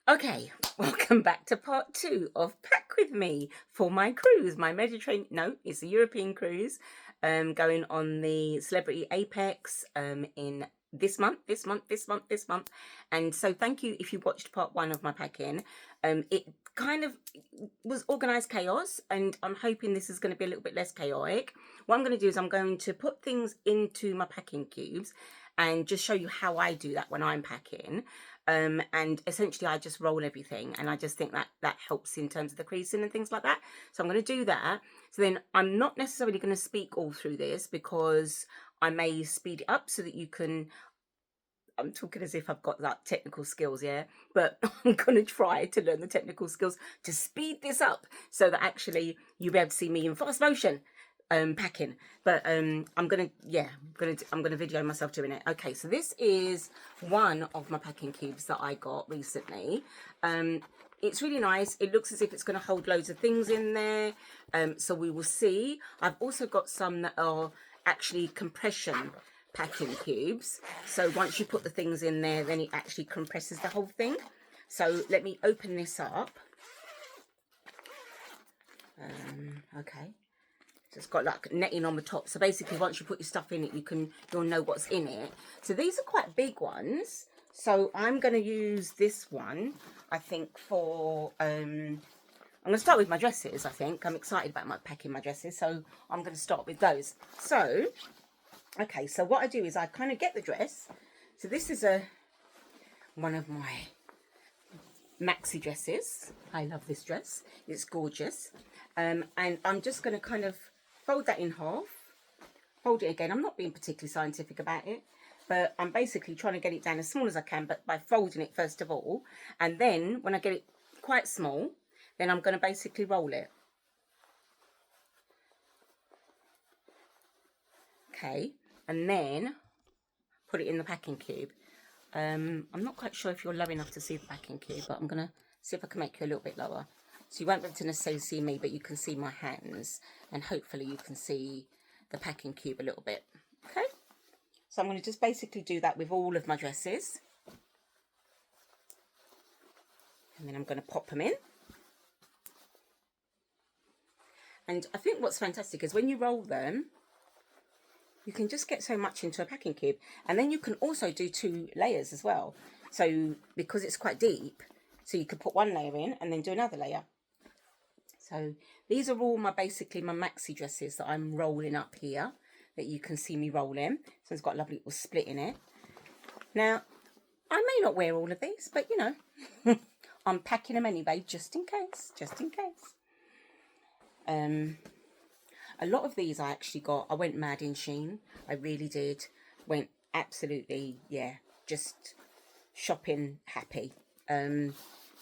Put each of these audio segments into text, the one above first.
Okay, welcome back to part 2 of Pack With Me for my cruise, my Mediterranean, no, it's a European cruise, going on the Celebrity Apex in this month. And so thank you if you watched part 1 of my packing. It kind of was organised chaos, and I'm hoping this is going to be a little bit less chaotic. What I'm going to do is I'm going to put things into my packing cubes and just show you how I do that when I'm packing. And essentially I just roll everything, and I just think that that helps in terms of the creasing and things like that. So I'm going to do that. So then I'm not necessarily going to speak all through this, because I may speed it up so that you can, I'm talking as if I've got that technical skills, yeah, but I'm going to try to learn the technical skills to speed this up so that actually you'll be able to see me in fast motion packing. But I'm gonna video myself doing it. Okay, so this is one of my packing cubes that I got recently. It's really nice. It looks as if it's going to hold loads of things in there, so we will see. I've also got some that are actually compression packing cubes, so once you put the things in there, then it actually compresses the whole thing. So let me open this up. Okay, so it's got like netting on the top, so basically once you put your stuff in it, you'll know what's in it. So these are quite big ones, so I'm going to use this one, I think, for I'm going to start with my dresses. I think I'm excited about my packing my dresses, so I'm going to start with those. So okay, so what I do is I kind of get the dress. So this is one of my maxi dresses. I love this dress. It's gorgeous. And I'm just going to kind of fold that in half. Fold it again. I'm not being particularly scientific about it, but I'm basically trying to get it down as small as I can, but by folding it first of all. And then when I get it quite small, then I'm going to basically roll it. Okay, and then put it in the packing cube. I'm not quite sure if you're low enough to see the packing cube, but I'm going to see if I can make you a little bit lower. So you won't be able to necessarily see me, but you can see my hands, and hopefully you can see the packing cube a little bit. Okay, so I'm going to just basically do that with all of my dresses. And then I'm going to pop them in. And I think what's fantastic is when you roll them, you can just get so much into a packing cube. And then you can also do 2 layers as well. So because it's quite deep, so you could put 1 layer in and then do another layer. So these are all basically my maxi dresses that I'm rolling up here, that you can see me rolling. So it's got a lovely little split in it. Now, I may not wear all of these, but you know, I'm packing them anyway, just in case, A lot of these I actually got, I went mad in Shein. I really did. Went absolutely, yeah, just shopping happy,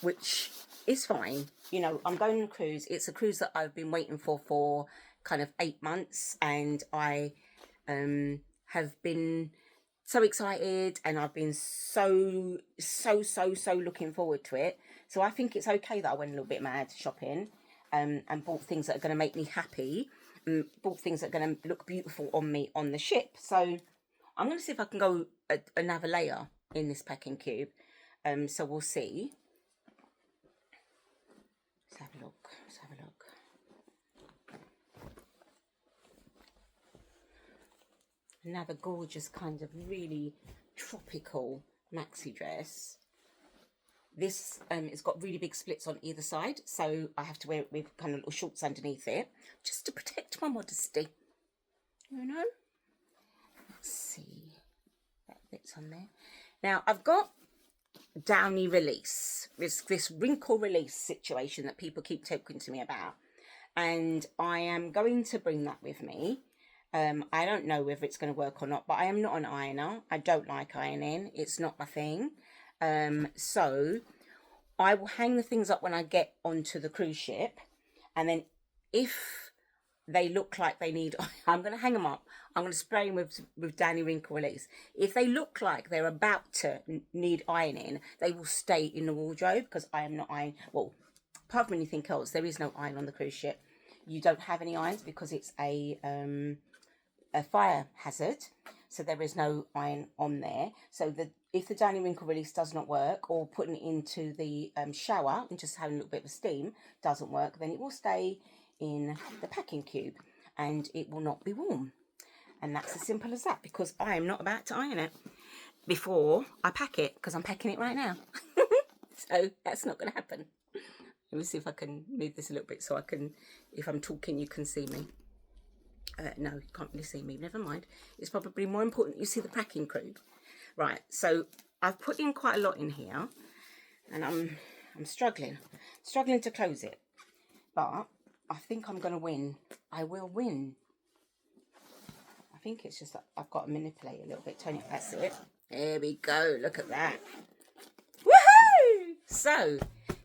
which is fine. You know, I'm going on a cruise. It's a cruise that I've been waiting for kind of 8 months, and I have been so excited, and I've been so looking forward to it. So I think it's okay that I went a little bit mad shopping, and bought things that are going to make me happy, and bought things that are going to look beautiful on me on the ship. So I'm going to see if I can go another layer in this packing cube. So we'll see. Let's have a look. Another gorgeous kind of really tropical maxi dress. This it's got really big splits on either side, so I have to wear it with kind of little shorts underneath it, just to protect my modesty, you know. Let's see, that bit's on there. Now I've got downy release, this wrinkle release situation that people keep talking to me about, and I am going to bring that with me. I don't know whether it's going to work or not, but I am not an ironer. I don't like ironing. It's not my thing. So I will hang the things up when I get onto the cruise ship, and then if they look like they need, I'm going to hang them up. I'm going to spray them with Downy Wrinkle Release. If they look like they're about to need ironing, they will stay in the wardrobe, because I am not iron. Well, apart from anything else, there is no iron on the cruise ship. You don't have any irons because it's a fire hazard, so there is no iron on there. So if the downy wrinkle release does not work, or putting it into the shower and just having a little bit of steam doesn't work, then it will stay in the packing cube and it will not be warm. And that's as simple as that, because I am not about to iron it before I pack it, because I'm packing it right now. So that's not going to happen. Let me see if I can move this a little bit so I can, if I'm talking, you can see me. No, you can't really see me. Never mind. It's probably more important you see the packing cube. Right, so I've put in quite a lot in here, and I'm struggling to close it. But I think I'm going to win. I will win. I think it's just that I've got to manipulate a little bit. Tony, that's it. There we go. Look at that. Woohoo! So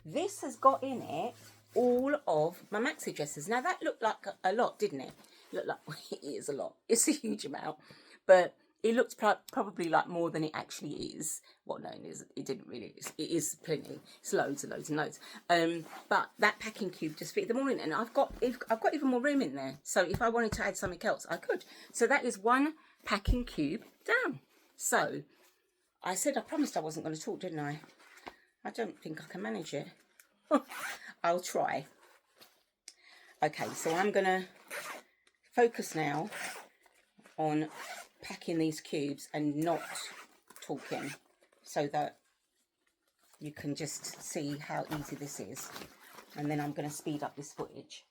this has got in it all of my maxi dresses. Now that looked like a lot, didn't it? Looked like, it is a lot. It's a huge amount, but it looks probably like more than it actually is. Well, no, it didn't really. It is plenty. It's loads and loads and loads. But that packing cube just fit them all in, and I've got even more room in there. So if I wanted to add something else, I could. So that is one packing cube down. So I said I promised I wasn't going to talk, didn't I? I don't think I can manage it. I'll try. Okay, so I'm going to focus now on packing these cubes and not talking, so that you can just see how easy this is. And then I'm going to speed up this footage.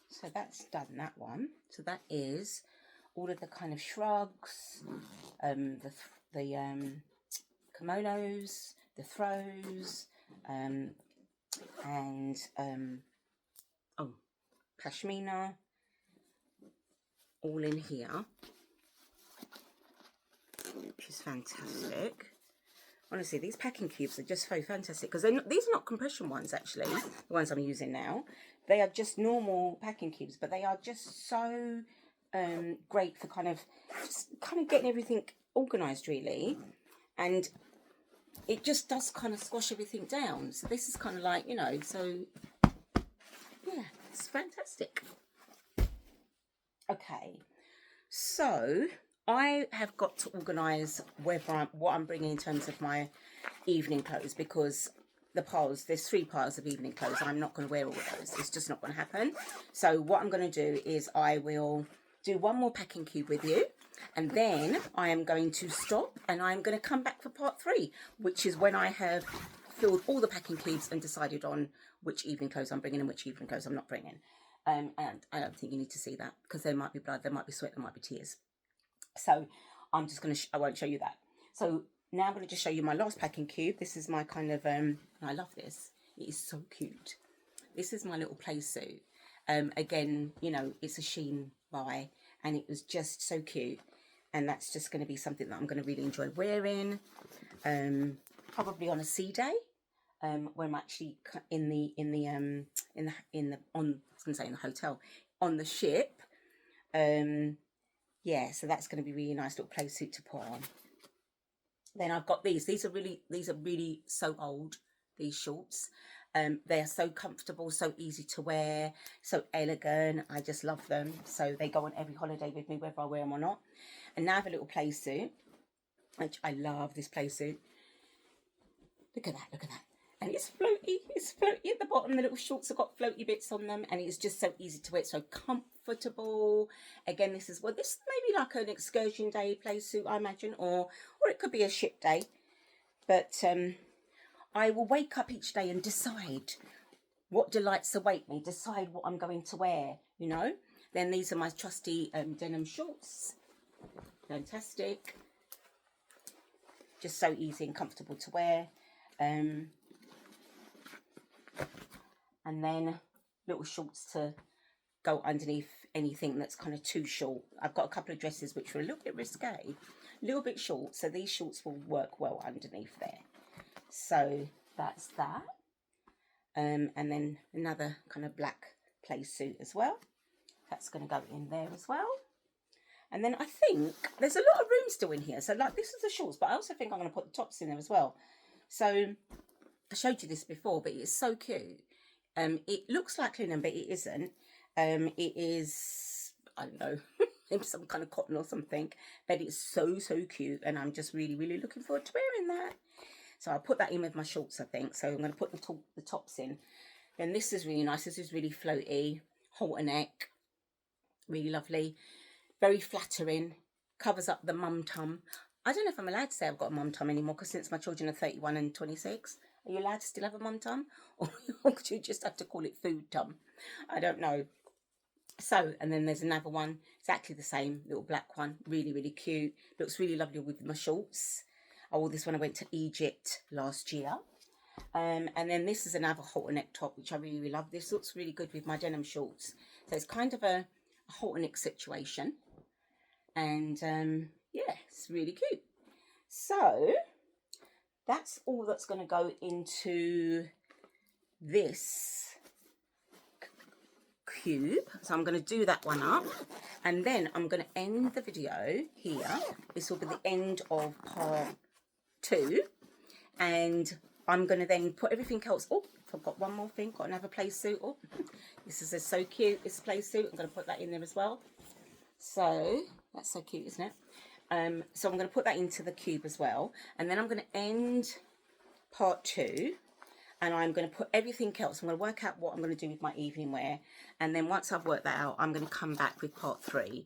So that's done, that one. So that is all of the kind of shrugs, the kimonos, the throws, and pashmina, all in here, which is fantastic. Honestly, these packing cubes are just so fantastic, because these are not compression ones, actually, the ones I'm using now. They are just normal packing cubes, but they are just so great for kind of getting everything organised, really. And it just does kind of squash everything down. So this is kind of like, you know, so yeah, it's fantastic. Okay, so I have got to organise what I'm bringing in terms of my evening clothes, because there's 3 piles of evening clothes. I'm not going to wear all of those. It's just not going to happen. So what I'm going to do is I will do one more packing cube with you, and then I am going to stop, and I'm going to come back for part 3, which is when I have filled all the packing cubes and decided on which evening clothes I'm bringing and which evening clothes I'm not bringing. And I don't think you need to see that, because there might be blood, there might be sweat, there might be tears. So I'm just going to, I won't show you that. So now I'm going to just show you my last packing cube. This is my kind of, I love this. It is so cute. This is my little play suit. Again, you know, it's a Shein buy, and it was just so cute. And that's just going to be something that I'm going to really enjoy wearing. Probably on a sea day, when I'm actually in the hotel, on the ship. Yeah, so that's going to be really nice little play suit to put on. Then I've got these. These are really so old, these shorts. They are so comfortable, so easy to wear, so elegant. I just love them. So they go on every holiday with me, whether I wear them or not. And now I have a little play suit, which I love this play suit. Look at that, look at that. And it's floaty at the bottom. The little shorts have got floaty bits on them, and it's just so easy to wear. It's so comfortable. Again, this is maybe like an excursion day play suit, I imagine, or it could be a ship day. But I will wake up each day and decide what delights await me, decide what I'm going to wear, you know. Then these are my trusty denim shorts. Fantastic. Just so easy and comfortable to wear. And then little shorts to go underneath anything that's kind of too short. I've got a couple of dresses which are a little bit risque, a little bit short, so these shorts will work well underneath there. So that's that. And then another kind of black play suit as well. That's going to go in there as well. And then I think there's a lot of room still in here. So like this is the shorts, but I also think I'm going to put the tops in there as well. So I showed you this before, but it's so cute. It looks like linen, but it isn't. It is, I don't know, maybe some kind of cotton or something. But it's so, so cute. And I'm just really, really looking forward to wearing that. So I'll put that in with my shorts, I think. So I'm going to put the tops in. Then this is really nice. This is really floaty, halter neck, really lovely, very flattering, covers up the mum tum. I don't know if I'm allowed to say I've got a mum tum anymore, because since my children are 31 and 26, are you allowed to still have a mum tum, or do you just have to call it food tum? I don't know. So, and then there's another one, exactly the same, little black one, really, really cute. Looks really lovely with my shorts. I wore this when I went to Egypt last year. And then this is another halter neck top, which I really, really love. This looks really good with my denim shorts. So it's kind of a halter neck situation. And yeah, it's really cute. So that's all that's going to go into this cube. So I'm going to do that one up, and then I'm going to end the video here. This will be the end of part 2, and I'm going to then put everything else. Oh, I've got one more thing, got another play suit. Oh, this is so cute, this play suit. I'm going to put that in there as well. So that's so cute, isn't it? So I'm going to put that into the cube as well, and then I'm going to end part 2, and I'm going to put everything else. I'm going to work out what I'm going to do with my evening wear, and then once I've worked that out, I'm going to come back with part 3,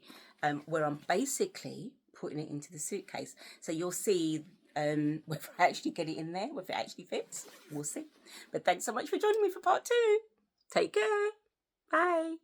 where I'm basically putting it into the suitcase. So you'll see whether I actually get it in there, whether it actually fits. We'll see. But thanks so much for joining me for part 2. Take care. Bye.